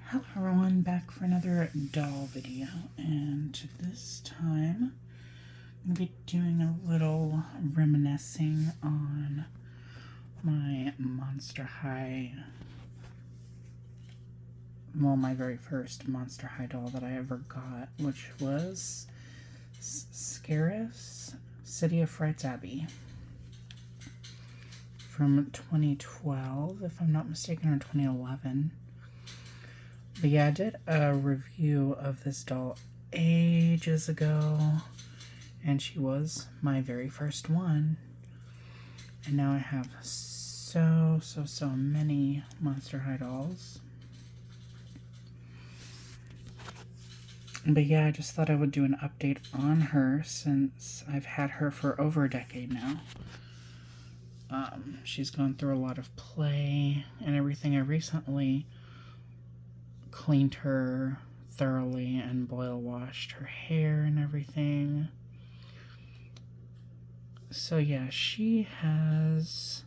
Hello everyone, back for another doll video, and this time I'm going to be doing a little reminiscing on my Monster High, well, my very first Monster High doll that I ever got, which was Scaris, City of Frights Abbey, from 2012, if I'm not mistaken, or 2011. But yeah, I did a review of this doll ages ago, and she was my very first one. And now I have so many Monster High dolls. But yeah, I just thought I would do an update on her since I've had her for over a decade now. She's gone through a lot of play and everything. I recently cleaned her thoroughly and boil washed her hair and everything. So yeah, she has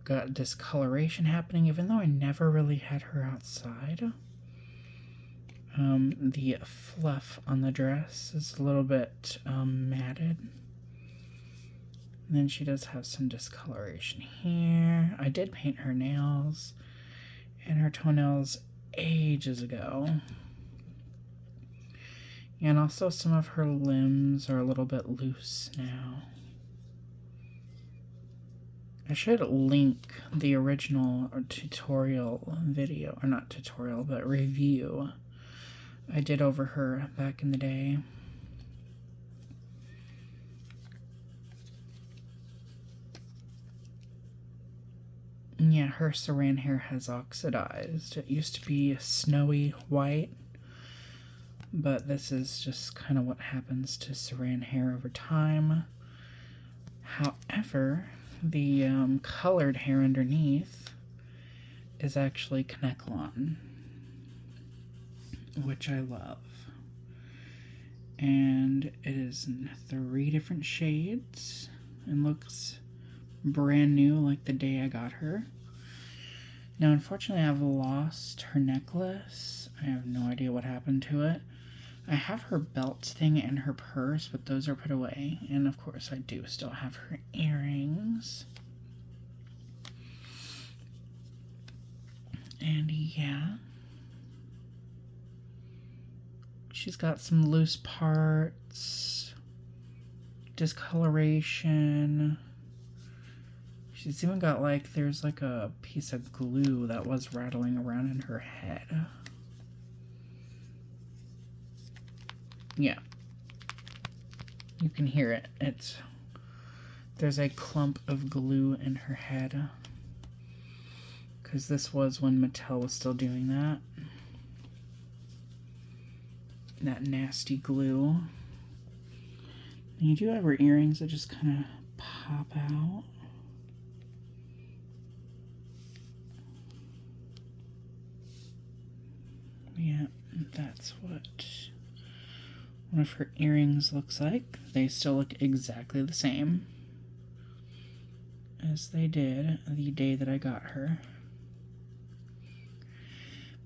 got discoloration happening, even though I never really had her outside. The fluff on the dress is a little bit matted. And then she does have some discoloration here. I did paint her nails and her toenails ages ago. And also some of her limbs are a little bit loose now. I should link the original tutorial video, or not tutorial, but review I did over her back in the day. Yeah, her saran hair has oxidized. It used to be snowy white, but this is just kind of what happens to saran hair over time. However, the colored hair underneath is actually Kanekalon, which I love. And it is in 3 different shades and looks brand new like the day I got her. Now, unfortunately, I've lost her necklace. I have no idea what happened to it. I have her belt thing and her purse, but those are put away. And of course, I do still have her earrings. And yeah, she's got some loose parts, discoloration. She's even got there's a piece of glue that was rattling around in her head. Yeah. You can hear it. There's a clump of glue in her head. Because this was when Mattel was still doing that. That nasty glue. And you do have her earrings that just kind of pop out. Yeah, that's what one of her earrings looks like. They still look exactly the same as they did the day that I got her.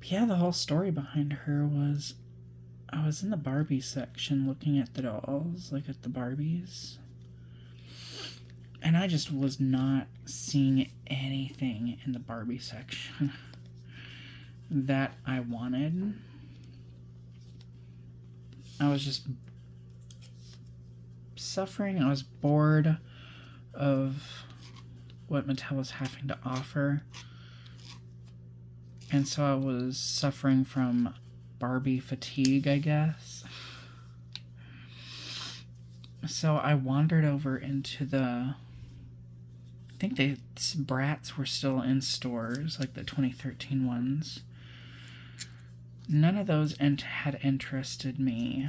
But yeah, the whole story behind her was I was in the Barbie section looking at the dolls, at the Barbies. And I just was not seeing anything in the Barbie section that I wanted. I was just suffering. I was bored of what Mattel was having to offer. And so I was suffering from Barbie fatigue, I guess. So I wandered over into I think the Bratz were still in stores, like the 2013 ones. None of those had interested me.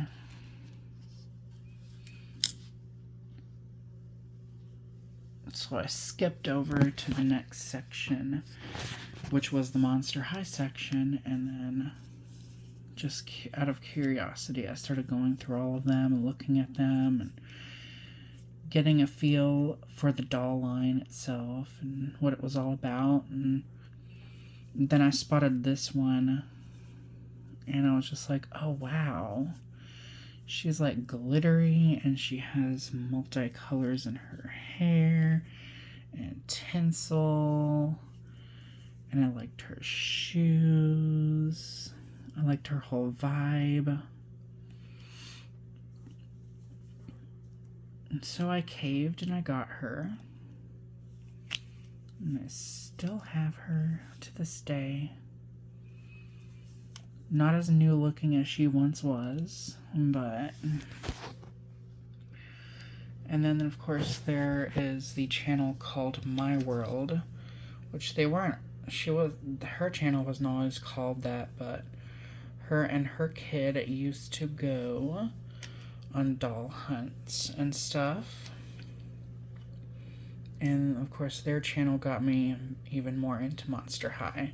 So I skipped over to the next section, which was the Monster High section, and then just out of curiosity, I started going through all of them and looking at them and getting a feel for the doll line itself and what it was all about. And Then I spotted this one, and I was just like, oh wow. She's like glittery, and she has multicolors in her hair and tinsel. And I liked her shoes. I liked her whole vibe. And so I caved and I got her. And I still have her to this day. Not as new looking as she once was, but... And then, of course, there is the channel called My World, which they weren't... Her channel wasn't always called that, but her and her kid used to go on doll hunts and stuff. And, of course, their channel got me even more into Monster High.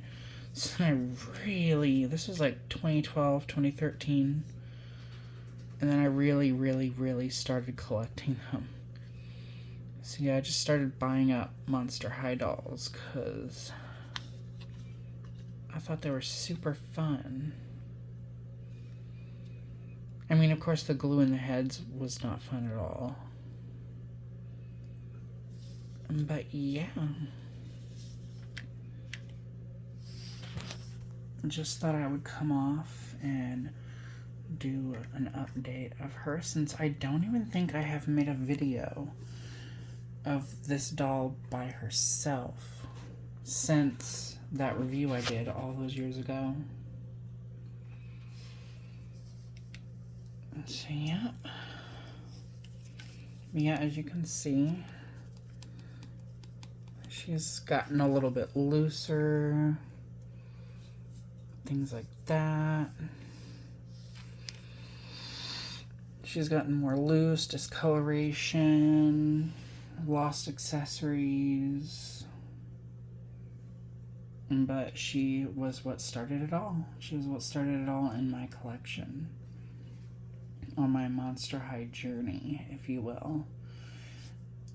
So this was like 2012, 2013. And then I really started collecting them. So yeah, I just started buying up Monster High dolls because I thought they were super fun. I mean, of course, the glue in the heads was not fun at all. But yeah. Just thought I would come off and do an update of her, since I don't even think I have made a video of this doll by herself since that review I did all those years ago. So yeah, as you can see, she's gotten a little bit looser, things like that. She's gotten more loose, discoloration, lost accessories. But she was what started it all. She was what started it all in my collection. On my Monster High journey, if you will.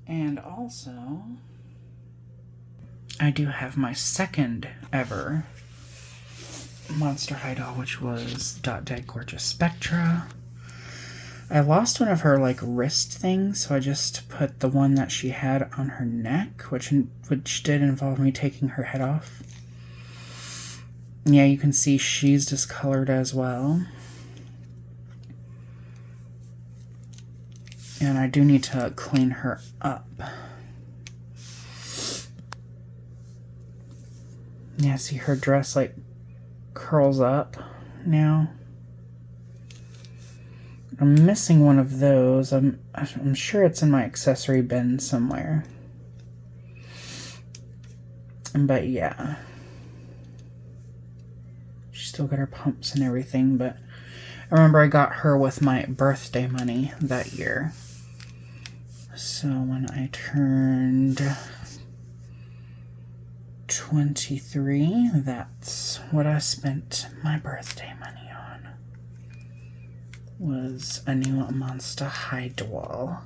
And also, I do have my second ever Monster High doll, which was Dot Dead Gorgeous Spectra. I lost one of her like wrist things, so I just put the one that she had on her neck, which did involve me taking her head off. Yeah, you can see she's discolored as well. And I do need to clean her up. Yeah, see her dress like curls up now. I'm missing one of those. I'm sure it's in my accessory bin somewhere. But yeah. She's still got her pumps and everything, but I remember I got her with my birthday money that year. So when I turned 23, that's what I spent my birthday money on. Was a new Monster High doll.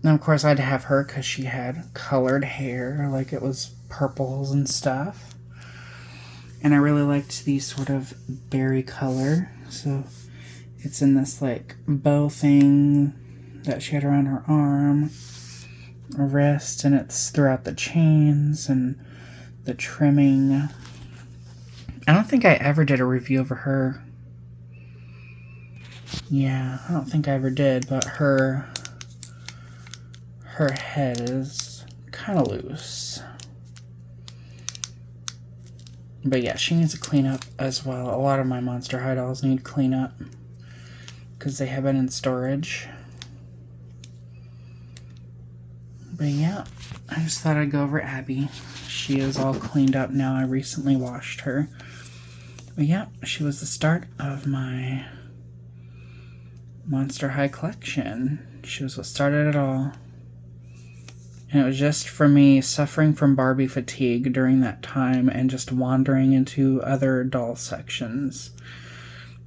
Now, of course, I'd have her because she had colored hair, like it was purples and stuff. And I really liked the sort of berry color, so it's in this like bow thing that she had around her arm, her wrist, and it's throughout the chains and the trimming. I don't think I ever did a review of her. Yeah, I don't think I ever did, but her head is kind of loose. But yeah, she needs to clean up as well. A lot of my Monster High dolls need clean up because they have been in storage. But yeah, I just thought I'd go over Abby. She is all cleaned up now. I recently washed her. But yeah, she was the start of my Monster High collection. She was what started it all. And it was just for me suffering from Barbie fatigue during that time and just wandering into other doll sections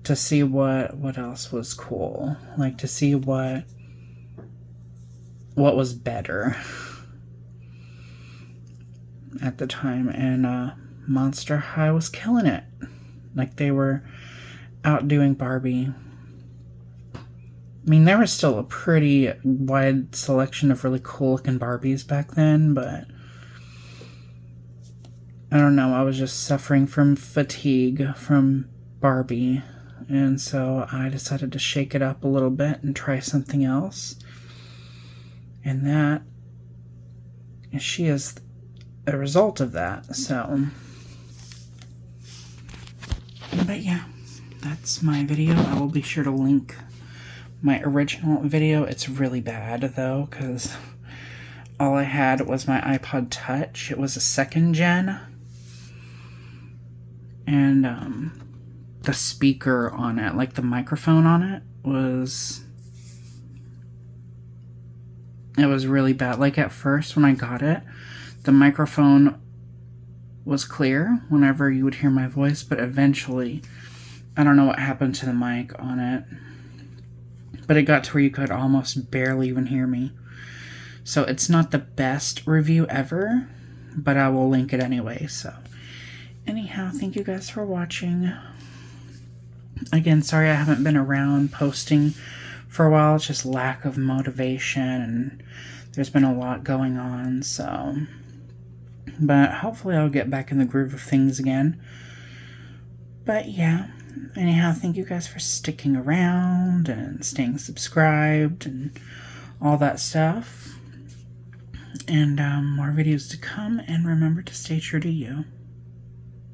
to see what else was cool. Like to see what was better. at the time, and Monster High was killing it. Like, they were outdoing Barbie. I mean, there was still a pretty wide selection of really cool looking Barbies back then, but I don't know, I was just suffering from fatigue from Barbie, and so I decided to shake it up a little bit and try something else. And that, she is a result of that, so. But yeah, that's my video. I will be sure to link my original video. It's really bad though, because all I had was my iPod Touch. It was a 2nd gen. And the speaker on it, like the microphone on it, it was really bad. Like at first when I got it, the microphone was clear whenever you would hear my voice, but eventually, I don't know what happened to the mic on it, but it got to where you could almost barely even hear me. So it's not the best review ever, but I will link it anyway. So anyhow, thank you guys for watching. Again, sorry I haven't been around posting for a while. It's just lack of motivation, and there's been a lot going on, so. But hopefully I'll get back in the groove of things again. But yeah, anyhow, thank you guys for sticking around and staying subscribed and all that stuff. And more videos to come, and remember to stay true to you.